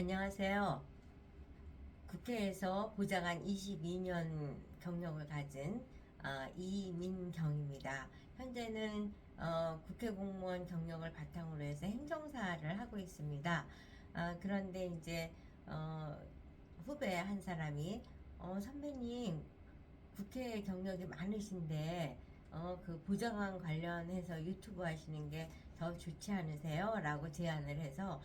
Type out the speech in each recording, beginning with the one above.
안녕하세요. 국회에서 보좌관 22년 경력을 가진 이민경입니다. 현재는 국회 공무원 경력을 바탕으로 해서 행정사를 하고 있습니다. 그런데 이제 어, 후배 한 사람이 선배님 국회 경력이 많으신데 그 보좌관 관련해서 유튜브 하시는 게 더 좋지 않으세요? 라고 제안을 해서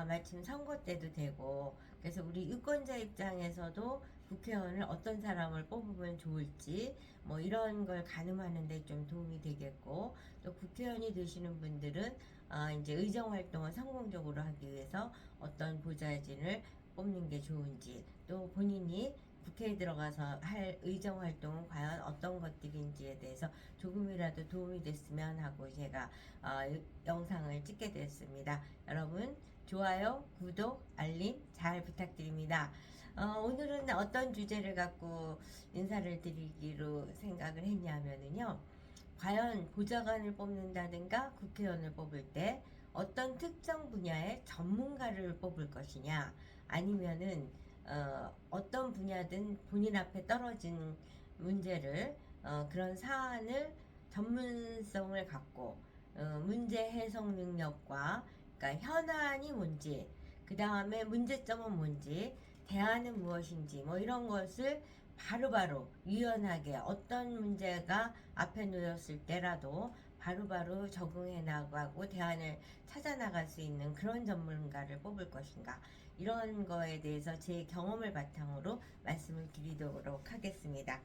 마침 선거 때도 되고 그래서 우리 유권자 입장에서도 국회의원을 어떤 사람을 뽑으면 좋을지 뭐 이런 걸 가늠하는 데 좀 도움이 되겠고 또 국회의원이 되시는 분들은 이제 의정 활동을 성공적으로 하기 위해서 어떤 보좌진을 뽑는 게 좋은지 또 본인이 국회에 들어가서 할 의정 활동은 과연 어떤 것들인지에 대해서 조금이라도 도움이 됐으면 하고 제가 영상을 찍게 됐습니다. 여러분 좋아요, 구독, 알림 잘 부탁드립니다. 오늘은 어떤 주제를 갖고 인사를 드리기로 생각을 했냐면요. 과연 보좌관을 뽑는다든가 국회의원을 뽑을 때 어떤 특정 분야의 전문가를 뽑을 것이냐 아니면은 어떤 분야든 본인 앞에 떨어진 문제를 그런 사안을 전문성을 갖고 문제 해석 능력과 그러니까 현안이 뭔지 그 다음에 문제점은 뭔지 대안은 무엇인지 뭐 이런 것을 바로바로 유연하게 어떤 문제가 앞에 놓였을 때라도 바로바로 적응해 나가고 대안을 찾아 나갈 수 있는 그런 전문가를 뽑을 것인가 이런 거에 대해서 제 경험을 바탕으로 말씀을 드리도록 하겠습니다.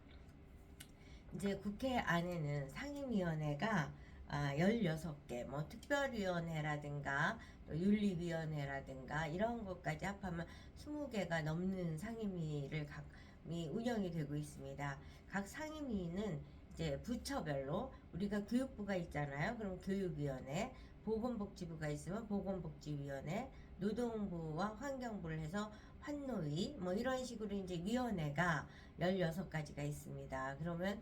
이제 국회 안에는 상임위원회가 16개, 뭐 특별위원회라든가 또 윤리위원회라든가 이런 것까지 합하면 20개가 넘는 상임위를 각이 운영이 되고 있습니다. 각 상임위는 이제 부처별로 우리가 교육부가 있잖아요. 그럼 교육위원회, 보건복지부가 있으면 보건복지위원회, 노동부와 환경부를 해서 환노위 뭐 이런 식으로 이제 위원회가 16가지가 있습니다. 그러면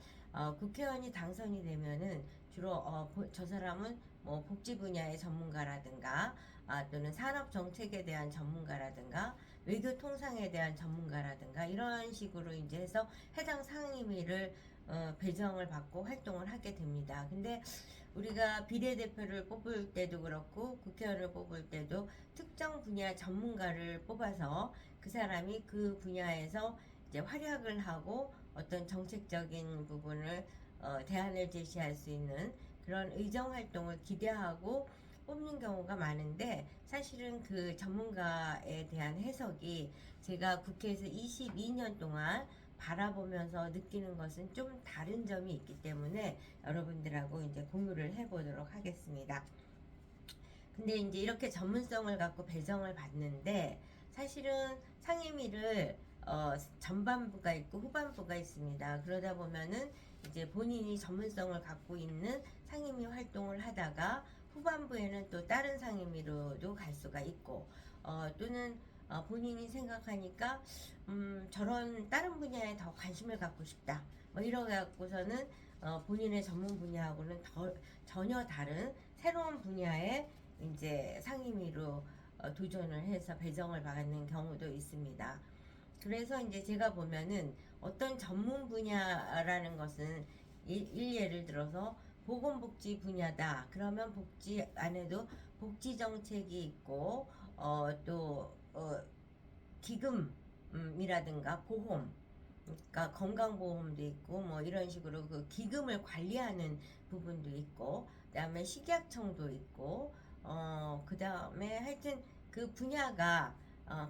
국회의원이 당선이 되면은 주로 저 사람은 뭐 복지 분야의 전문가라든가 또는 산업 정책에 대한 전문가라든가 외교 통상에 대한 전문가라든가 이런 식으로 이제 해서 해당 상임위를 배정을 받고 활동을 하게 됩니다. 근데 우리가 비례대표를 뽑을 때도 그렇고 국회의원을 뽑을 때도 특정 분야 전문가를 뽑아서 그 사람이 그 분야에서 이제 활약을 하고 어떤 정책적인 부분을 대안을 제시할 수 있는 그런 의정 활동을 기대하고 뽑는 경우가 많은데 사실은 그 전문가에 대한 해석이 제가 국회에서 22년 동안 바라보면서 느끼는 것은 좀 다른 점이 있기 때문에 여러분들하고 이제 공유를 해보도록 하겠습니다. 근데 이제 이렇게 전문성을 갖고 배정을 받는데 사실은 상임위를 전반부가 있고 후반부가 있습니다. 그러다 보면은 이제 본인이 전문성을 갖고 있는 상임위 활동을 하다가 후반부에는 또 다른 상임위로도 갈 수가 있고 또는 본인이 생각하니까 저런 다른 분야에 더 관심을 갖고 싶다. 뭐 이러 갖고서는 본인의 전문 분야하고는 전혀 다른 새로운 분야에 이제 상임위로 도전을 해서 배정을 받는 경우도 있습니다. 그래서 이제 제가 보면은 어떤 전문 분야라는 것은 예를 들어서 보건복지 분야다. 그러면 복지 안에도 복지 정책이 있고 또 기금이라든가 보험 그러니까 건강보험도 있고 뭐 이런 식으로 그 기금을 관리하는 부분도 있고 그다음에 식약청도 있고 그다음에 하여튼 그 분야가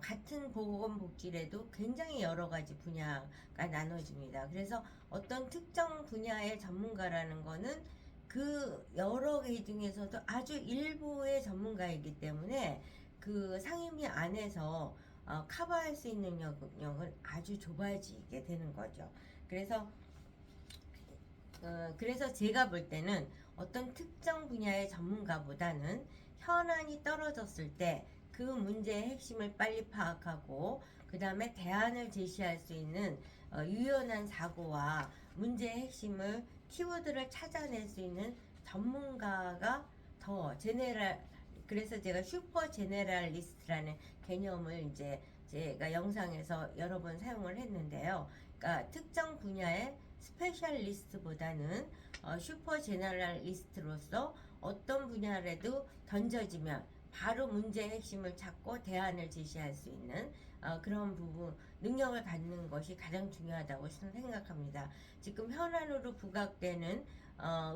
같은 보건복지라도 굉장히 여러 가지 분야가 나눠집니다. 그래서 어떤 특정 분야의 전문가라는 거는 그 여러 개 중에서도 아주 일부의 전문가이기 때문에 그 상임위 안에서 커버할 수 있는 영역은 아주 좁아지게 되는 거죠. 그래서 제가 볼 때는 어떤 특정 분야의 전문가보다는 현안이 떨어졌을 때 그 문제의 핵심을 빨리 파악하고 그 다음에 대안을 제시할 수 있는 유연한 사고와 문제의 핵심을 키워드를 찾아낼 수 있는 전문가가 더 제네럴 그래서 제가 슈퍼 제네랄리스트라는 개념을 이제 제가 영상에서 여러 번 사용을 했는데요. 그러니까 특정 분야의 스페셜리스트보다는 슈퍼 제너럴리스트로서 어떤 분야라도 던져지면 바로 문제의 핵심을 찾고 대안을 제시할 수 있는 그런 부분 능력을 갖는 것이 가장 중요하다고 생각합니다. 지금 현안으로 부각되는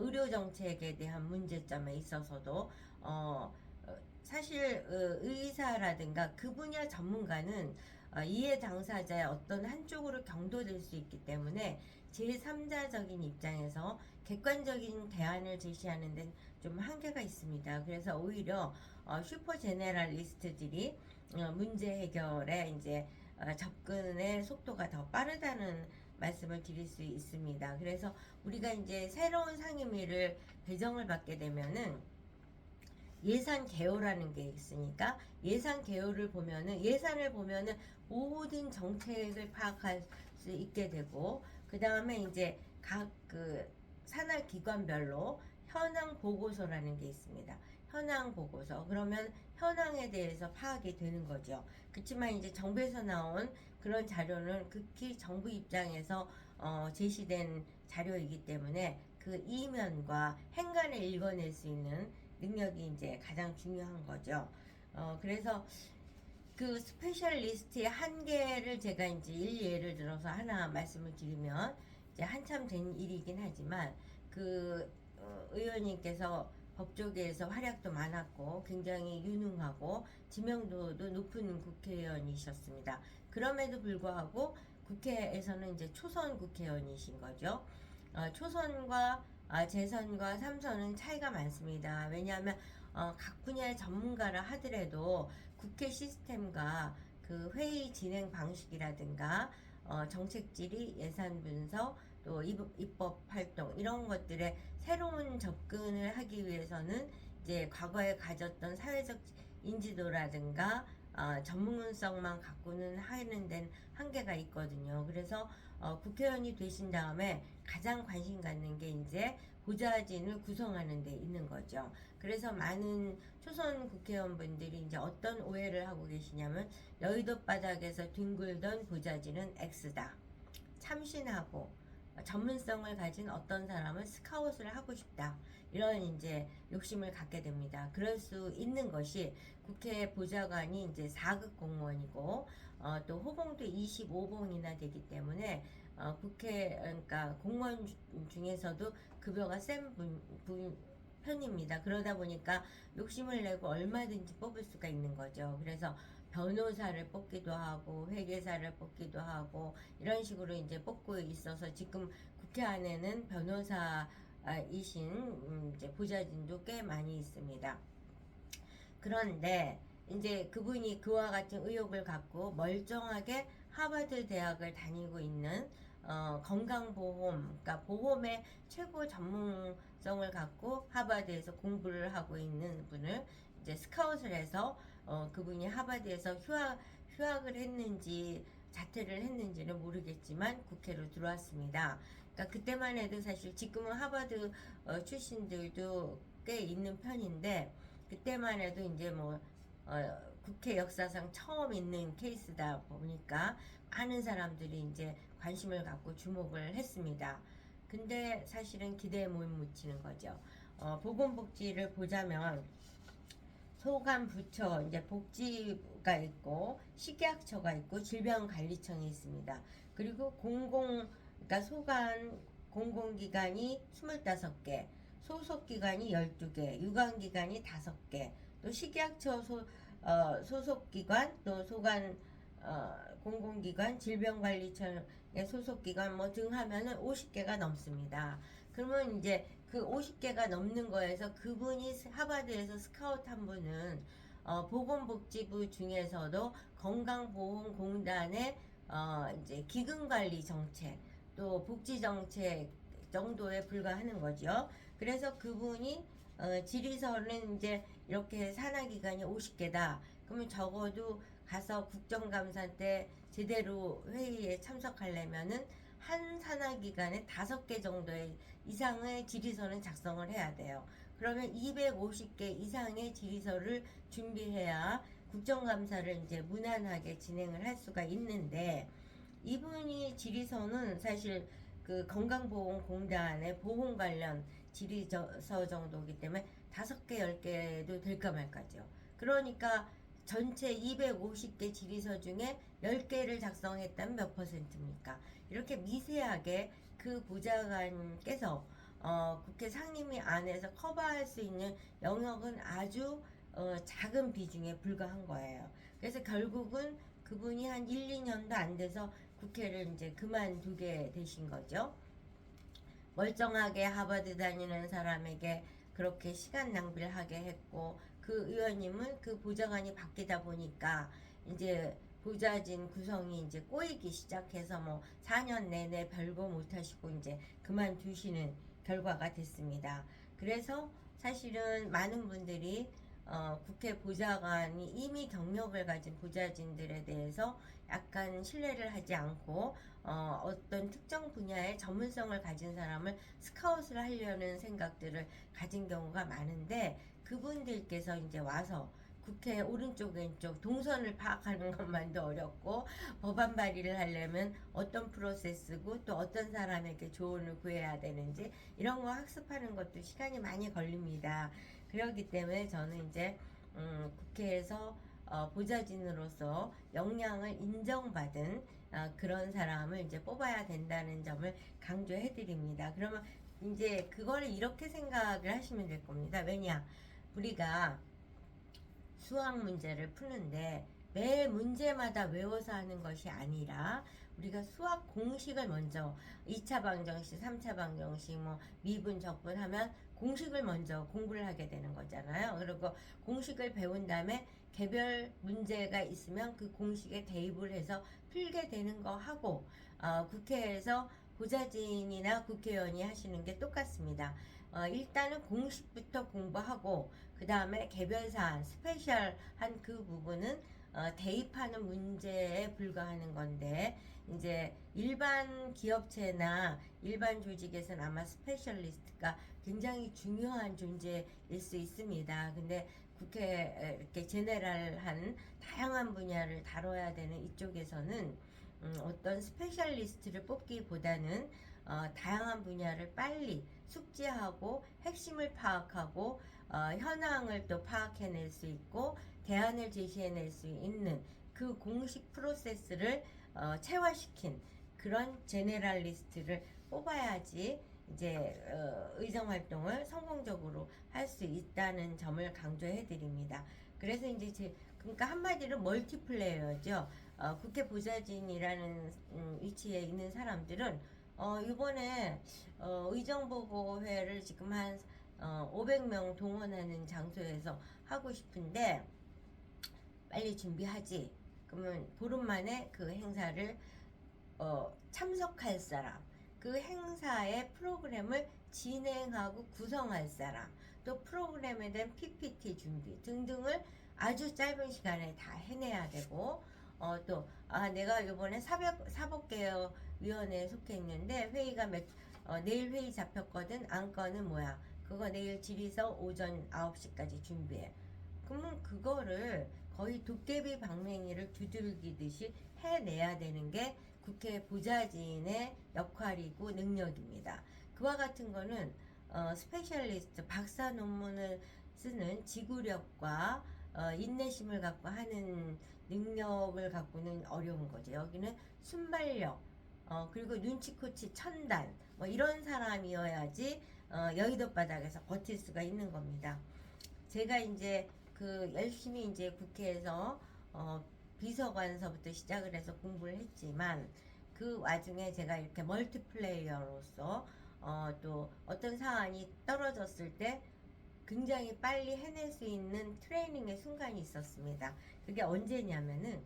의료 정책에 대한 문제점에 있어서도 사실 의사라든가 그 분야 전문가는 이해 당사자의 어떤 한쪽으로 경도될 수 있기 때문에 제3자적인 입장에서 객관적인 대안을 제시하는 데는 좀 한계가 있습니다. 그래서 오히려 슈퍼 제네랄리스트들이 문제 해결에 이제 접근의 속도가 더 빠르다는 말씀을 드릴 수 있습니다. 그래서 우리가 이제 새로운 상임위를 배정을 받게 되면은 예산 개요라는 게 있으니까 예산 개요를 보면은 예산을 보면은 모든 정책을 파악할 수 있게 되고 그 다음에 이제 각 그 산하 기관별로 현황 보고서라는 게 있습니다. 현황 보고서 그러면 현황에 대해서 파악이 되는 거죠. 그렇지만 이제 정부에서 나온 그런 자료는 극히 정부 입장에서 제시된 자료이기 때문에 그 이면과 행간을 읽어낼 수 있는 능력이 이제 가장 중요한 거죠. 그래서 그 스페셜리스트의 한계를 제가 이제 예를 들어서 하나 말씀을 드리면 이제 한참 된 일이긴 하지만 그 의원님께서 법조계에서 활약도 많았고 굉장히 유능하고 지명도도 높은 국회의원이셨습니다. 그럼에도 불구하고 국회에서는 이제 초선 국회의원이신 거죠. 초선과 재선과 삼선은 차이가 많습니다. 왜냐하면 각 분야의 전문가라 하더라도 국회 시스템과 그 회의 진행 방식이라든가 정책 질의, 예산 분석, 또 입법 활동 이런 것들에 새로운 접근을 하기 위해서는 이제 과거에 가졌던 사회적 인지도라든가 전문성만 갖고는 하는 데는 한계가 있거든요. 그래서 국회의원이 되신 다음에 가장 관심 갖는 게 이제 보좌진을 구성하는 데 있는 거죠. 그래서 많은 초선 국회의원분들이 이제 어떤 오해를 하고 계시냐면 여의도 바닥에서 뒹굴던 보좌진은 X다. 참신하고 전문성을 가진 어떤 사람은 스카웃을 하고 싶다. 이런 이제 욕심을 갖게 됩니다. 그럴 수 있는 것이 국회 보좌관이 이제 4급 공무원이고 또 호봉도 25봉이나 되기 때문에 국회 그러니까 공무원 중에서도 급여가 센 편입니다. 그러다 보니까 욕심을 내고 얼마든지 뽑을 수가 있는 거죠. 그래서 변호사를 뽑기도 하고 회계사를 뽑기도 하고 이런 식으로 이제 뽑고 있어서 지금 국회 안에는 변호사이신 이제 보좌진도 꽤 많이 있습니다. 그런데 이제 그분이 그와 같은 의욕을 갖고 멀쩡하게 하버드 대학을 다니고 있는 건강보험, 그러니까 보험의 최고 전문성을 갖고 하버드에서 공부를 하고 있는 분을 이제 스카웃을 해서 그분이 하버드에서 휴학을 했는지 자퇴를 했는지는 모르겠지만 국회로 들어왔습니다. 그러니까 그때만 해도 사실 지금은 하버드 출신들도 꽤 있는 편인데 그때만 해도 이제 뭐 국회 역사상 처음 있는 케이스다 보니까 많은 사람들이 이제 관심을 갖고 주목을 했습니다. 근데 사실은 기대에 못 미치는 거죠. 보건복지를 보자면 소관부처 이제 복지가 있고 식약처가 있고 질병관리청이 있습니다. 그리고 그러니까 소관 공공기관이 25개, 소속기관이 12개, 유관기관이 5개, 또 식약처 소속기관, 또 소관 공공기관, 질병관리청의 소속기관 뭐 등 하면은 50개가 넘습니다. 그러면 이제 그 50개가 넘는 거에서 그분이 하버드에서 스카우트 한 분은 보건복지부 중에서도 건강보험공단의 이제 기금관리 정책 또 복지정책 정도에 불과하는 거죠. 그래서 그분이 질의서는 이제 이렇게 산하기관이 50개다. 그러면 적어도 가서 국정감사 때 제대로 회의에 참석하려면은 한 산하기관에 5개 정도의 이상의 질의서는 작성을 해야 돼요. 그러면 250개 이상의 질의서를 준비해야 국정감사를 이제 무난하게 진행을 할 수가 있는데, 이분이 질의서는 사실 그 건강보험공단의 보험 관련 질의서 정도이기 때문에 5개, 10개도 될까 말까죠. 그러니까 전체 250개 질의서 중에 10개를 작성했다면 몇 퍼센트입니까? 이렇게 미세하게 그 보좌관께서 국회 상임위 안에서 커버할 수 있는 영역은 아주 작은 비중에 불과한 거예요. 그래서 결국은 그분이 한 1, 2년도 안 돼서 국회를 이제 그만두게 되신 거죠. 멀쩡하게 하버드 다니는 사람에게 그렇게 시간 낭비를 하게 했고, 그 의원님은 그 보좌관이 바뀌다 보니까 이제 보좌진 구성이 이제 꼬이기 시작해서 뭐 4년 내내 별거 못 하시고 이제 그만두시는 결과가 됐습니다. 그래서 사실은 많은 분들이 국회 보좌관이 이미 경력을 가진 보좌진들에 대해서 약간 신뢰를 하지 않고 어떤 특정 분야의 전문성을 가진 사람을 스카웃을 하려는 생각들을 가진 경우가 많은데, 그분들께서 이제 와서 국회 오른쪽 왼쪽 동선을 파악하는 것만도 어렵고, 법안 발의를 하려면 어떤 프로세스고 또 어떤 사람에게 조언을 구해야 되는지 이런 거 학습하는 것도 시간이 많이 걸립니다. 그렇기 때문에 저는 이제 국회에서 보좌진으로서 역량을 인정받은 그런 사람을 이제 뽑아야 된다는 점을 강조해 드립니다. 그러면 이제 그거를 이렇게 생각을 하시면 될 겁니다. 왜냐? 우리가 수학 문제를 푸는데 매 문제마다 외워서 하는 것이 아니라, 우리가 수학 공식을 먼저 2차 방정식, 3차 방정식, 뭐 미분, 적분 하면 공식을 먼저 공부를 하게 되는 거잖아요. 그리고 공식을 배운 다음에 개별 문제가 있으면 그 공식에 대입을 해서 풀게 되는 거 하고, 국회에서 보좌진이나 국회의원이 하시는 게 똑같습니다. 일단은 공식부터 공부하고 그 다음에 개별 사안, 스페셜한 그 부분은 대입하는 문제에 불과하는 건데, 이제 일반 기업체나 일반 조직에서는 아마 스페셜리스트가 굉장히 중요한 존재일 수 있습니다. 근데 국회 이렇게 제네랄한 다양한 분야를 다뤄야 되는 이쪽에서는 어떤 스페셜리스트를 뽑기보다는 다양한 분야를 빨리 숙지하고 핵심을 파악하고 현황을 또 파악해낼 수 있고 대안을 제시해낼 수 있는 그 공식 프로세스를 체화시킨 그런 제네랄리스트를 뽑아야지 이제 의정 활동을 성공적으로 할 수 있다는 점을 강조해 드립니다. 그래서 이제 그러니까 한마디로 멀티플레이어죠. 국회 보좌진이라는 위치에 있는 사람들은 이번에 의정보고회를 지금 한 500명 동원하는 장소에서 하고 싶은데 빨리 준비하지. 그러면 보름 만에 그 행사를 참석할 사람, 그 행사의 프로그램을 진행하고 구성할 사람, 또 프로그램에 대한 PPT 준비 등등을 아주 짧은 시간에 다 해내야 되고, 내가 이번에 사법개혁위원회에 속해 있는데 회의가 내일 회의 잡혔거든. 안건은 뭐야? 그거 내일 질의서 오전 9시까지 준비해. 그러면 그거를 거의 도깨비 방맹이를 두들기듯이 해내야 되는 게 국회 보좌진의 역할이고 능력입니다. 그와 같은 거는 스페셜리스트 박사 논문을 쓰는 지구력과 인내심을 갖고 하는 능력을 갖고는 어려운 거죠. 여기는 순발력, 그리고 눈치코치 천단, 뭐 이런 사람이어야지 여의도 바닥에서 버틸 수가 있는 겁니다. 제가 이제 그 열심히 이제 국회에서 비서관서부터 시작을 해서 공부를 했지만, 그 와중에 제가 이렇게 멀티플레이어로서 또 어떤 사안이 떨어졌을 때 굉장히 빨리 해낼 수 있는 트레이닝의 순간이 있었습니다. 그게 언제냐면은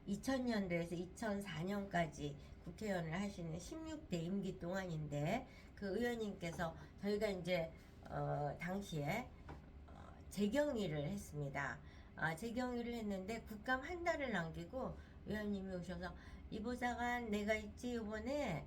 2000년도에서 2004년까지 국회의원을 하시는 16대 임기 동안인데, 그 의원님께서 저희가 이제 당시에 재경의를 했습니다. 재경의를 했는데 국감 한 달을 남기고 의원님이 오셔서 이 보좌관 내가 있지 이번에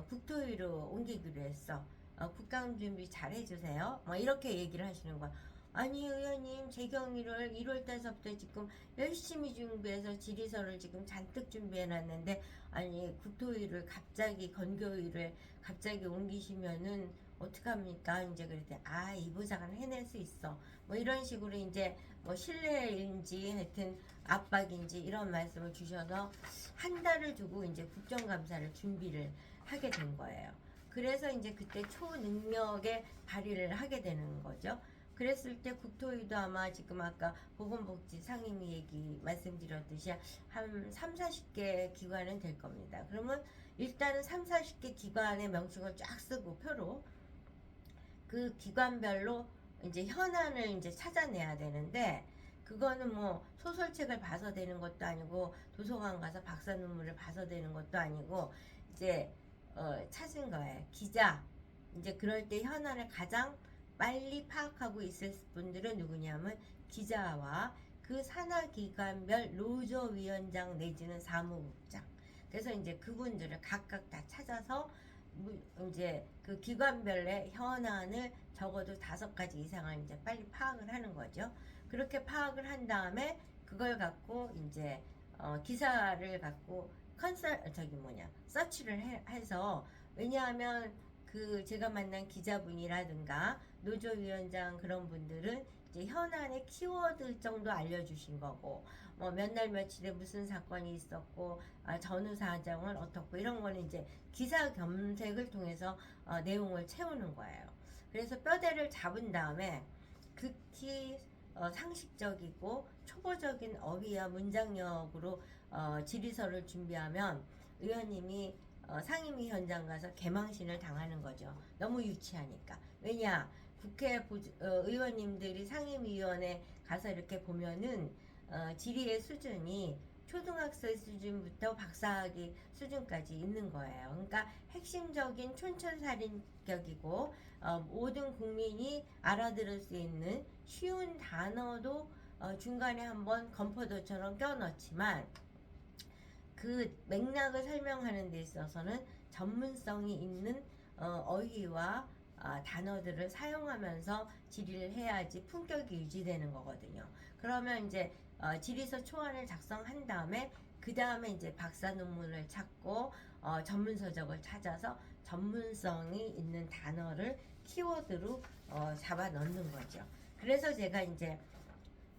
국토위로 옮기기로 했어. 국감 준비 잘 해주세요. 뭐 이렇게 얘기를 하시는 거야. 아니 의원님 제 경위를 1월 달서부터 지금 열심히 준비해서 질의서를 지금 잔뜩 준비해놨는데 아니 국토위를 갑자기 건교위를 갑자기 옮기시면은 어떡합니까? 이제 그랬더니 이 부장은 해낼 수 있어. 뭐 이런 식으로 이제 뭐 신뢰인지 하여튼 압박인지 이런 말씀을 주셔서 한 달을 두고 이제 국정감사를 준비를 하게 된 거예요. 그래서 이제 그때 초능력의 발휘를 하게 되는 거죠. 그랬을 때 국토위도 아마 지금 아까 보건복지 상임위 얘기 말씀드렸듯이 한 3, 40개 기관은 될 겁니다. 그러면 일단은 3, 40개 기관의 명칭을 쫙 쓰고 표로 그 기관별로 이제 현안을 이제 찾아내야 되는데 그거는 뭐 소설책을 봐서 되는 것도 아니고 도서관 가서 박사 논문을 봐서 되는 것도 아니고 이제 찾은 거예요. 기자. 이제 그럴 때 현안을 가장 빨리 파악하고 있을 분들은 누구냐면 기자와 그 산하기관별 노조위원장 내지는 사무국장. 그래서 이제 그분들을 각각 다 찾아서 이제 그 기관별의 현안을 적어도 5가지 이상을 이제 빨리 파악을 하는 거죠. 그렇게 파악을 한 다음에 그걸 갖고 이제 기사를 갖고 서치를 해서 왜냐하면 그 제가 만난 기자분이라든가 노조위원장 그런 분들은 이제 현안의 키워드 정도 알려주신 거고 뭐 몇 날 며칠에 무슨 사건이 있었고 전후 사정은 어떻고 이런 거는 이제 기사 검색을 통해서 내용을 채우는 거예요. 그래서 뼈대를 잡은 다음에 극히 상식적이고 초보적인 어휘와 문장력으로 질의서를 준비하면 의원님이 상임위 현장 가서 개망신을 당하는 거죠. 너무 유치하니까. 왜냐? 의원님들이 상임위원회 가서 이렇게 보면은 질의의 수준이 초등학생 수준부터 박사학위 수준까지 있는 거예요. 그러니까 핵심적인 촌철살인격이고 모든 국민이 알아들을 수 있는 쉬운 단어도 중간에 한번 건포도처럼 껴넣지만 그 맥락을 설명하는 데 있어서는 전문성이 있는 어휘와 단어들을 사용하면서 질의를 해야지 품격이 유지되는 거거든요. 그러면 이제 질의서 초안을 작성한 다음에 그 다음에 이제 박사 논문을 찾고 전문 서적을 찾아서 전문성이 있는 단어를 키워드로 잡아 넣는 거죠. 그래서 제가 이제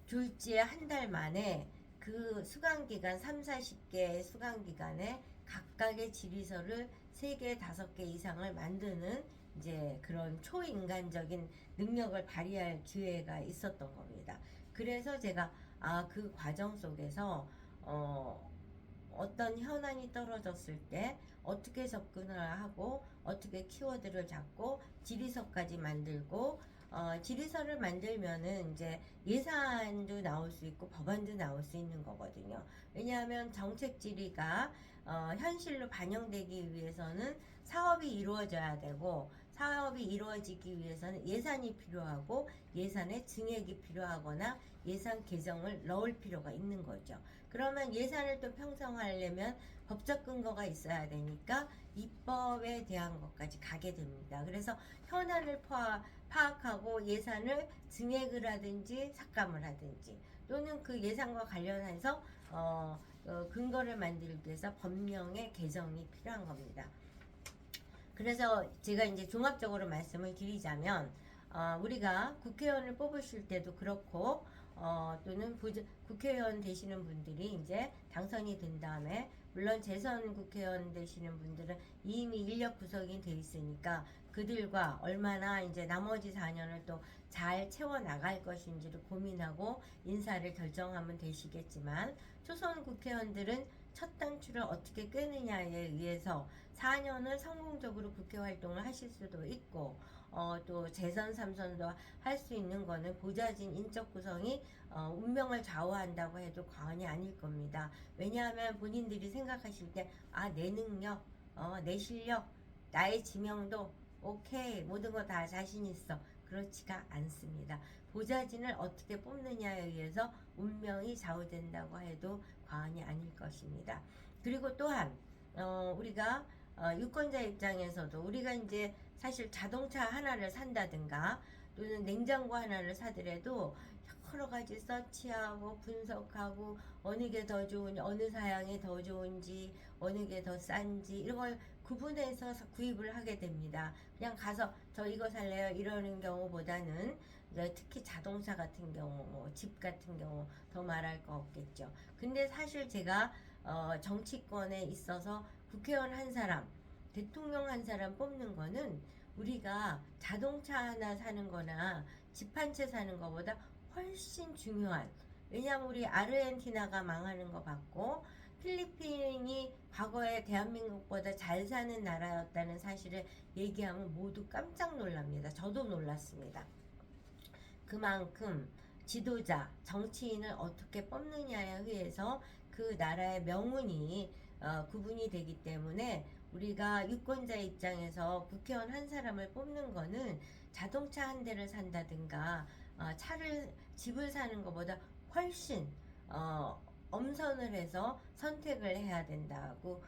졸지에 한 달 만에 그 수강기간 3, 40개의 수강기간에 각각의 질의서를 3개, 5개 이상을 만드는 이제 그런 초인간적인 능력을 발휘할 기회가 있었던 겁니다. 그래서 제가 그 과정 속에서 어떤 현안이 떨어졌을 때 어떻게 접근을 하고 어떻게 키워드를 잡고 질의서까지 만들고 질의서를 만들면은 이제 예산도 나올 수 있고 법안도 나올 수 있는 거거든요. 왜냐하면 정책 질의가 현실로 반영되기 위해서는 사업이 이루어져야 되고 사업이 이루어지기 위해서는 예산이 필요하고 예산의 증액이 필요하거나 예산 개정을 넣을 필요가 있는 거죠. 그러면 예산을 또 편성하려면 법적 근거가 있어야 되니까 입법에 대한 것까지 가게 됩니다. 그래서 현안을 파악하고 예산을 증액을 하든지 삭감을 하든지 또는 그 예산과 관련해서 근거를 만들기 위해서 법령의 개정이 필요한 겁니다. 그래서 제가 이제 종합적으로 말씀을 드리자면 우리가 국회의원을 뽑으실 때도 그렇고 또는 국회의원 되시는 분들이 이제 당선이 된 다음에 물론 재선 국회의원 되시는 분들은 이미 인력 구성이 돼 있으니까 그들과 얼마나 이제 나머지 4년을 또 잘 채워 나갈 것인지를 고민하고 인사를 결정하면 되시겠지만 초선 국회의원들은 첫 단추를 어떻게 꿰느냐에 의해서 4년을 성공적으로 국회 활동을 하실 수도 있고 또 재선 3선도 할 수 있는 거는 보좌진 인적 구성이 운명을 좌우한다고 해도 과언이 아닐 겁니다. 왜냐하면 본인들이 생각하실 때 내 능력, 내 실력, 나의 지명도 오케이 모든 거 다 자신 있어. 그렇지가 않습니다. 보좌진을 어떻게 뽑느냐에 의해서 운명이 좌우된다고 해도 과언이 아닐 것입니다. 그리고 또한 우리가 유권자 입장에서도 우리가 이제 사실 자동차 하나를 산다든가 또는 냉장고 하나를 사더라도 여러 가지 서치하고 분석하고 어느 게 더 좋은지, 어느 사양이 더 좋은지, 어느 게 더 싼지 이런 걸 구분해서 구입을 하게 됩니다. 그냥 가서 저 이거 살래요 이러는 경우보다는 특히 자동차 같은 경우, 뭐 집 같은 경우 더 말할 거 없겠죠. 근데 사실 제가 정치권에 있어서 국회의원 한 사람, 대통령 한 사람 뽑는 거는 우리가 자동차 하나 사는 거나 집 한 채 사는 거보다 훨씬 중요한, 왜냐하면 우리 아르헨티나가 망하는 거 봤고 필리핀이 과거에 대한민국보다 잘 사는 나라였다는 사실을 얘기하면 모두 깜짝 놀랍니다. 저도 놀랐습니다. 그만큼 지도자, 정치인을 어떻게 뽑느냐에 의해서 그 나라의 명운이 구분이 되기 때문에 우리가 유권자 입장에서 국회의원 한 사람을 뽑는 거는 자동차 한 대를 산다든가 집을 사는 것보다 훨씬 엄선을 해서 선택을 해야 된다고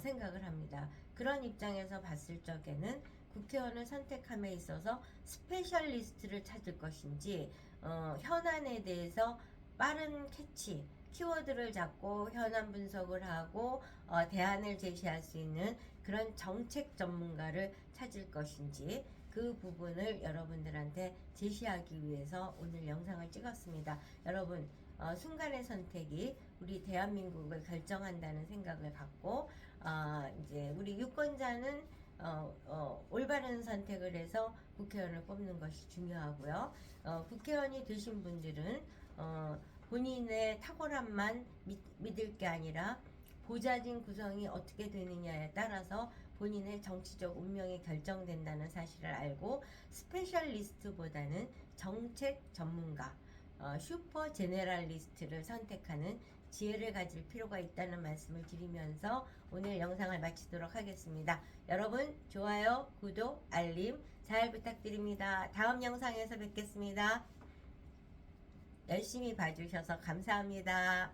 생각을 합니다. 그런 입장에서 봤을 적에는 국회의원을 선택함에 있어서 스페셜리스트를 찾을 것인지 현안에 대해서 빠른 캐치, 키워드를 잡고 현안 분석을 하고 대안을 제시할 수 있는 그런 정책 전문가를 찾을 것인지 그 부분을 여러분들한테 제시하기 위해서 오늘 영상을 찍었습니다. 여러분 순간의 선택이 우리 대한민국을 결정한다는 생각을 갖고 이제 우리 유권자는 올바른 선택을 해서 국회의원을 뽑는 것이 중요하고요. 국회의원이 되신 분들은 본인의 탁월함만 믿을 게 아니라 보좌진 구성이 어떻게 되느냐에 따라서 본인의 정치적 운명이 결정된다는 사실을 알고 스페셜리스트보다는 정책 전문가, 슈퍼 제네랄리스트를 선택하는 지혜를 가질 필요가 있다는 말씀을 드리면서 오늘 영상을 마치도록 하겠습니다. 여러분 좋아요, 구독, 알림 잘 부탁드립니다. 다음 영상에서 뵙겠습니다. 열심히 봐주셔서 감사합니다.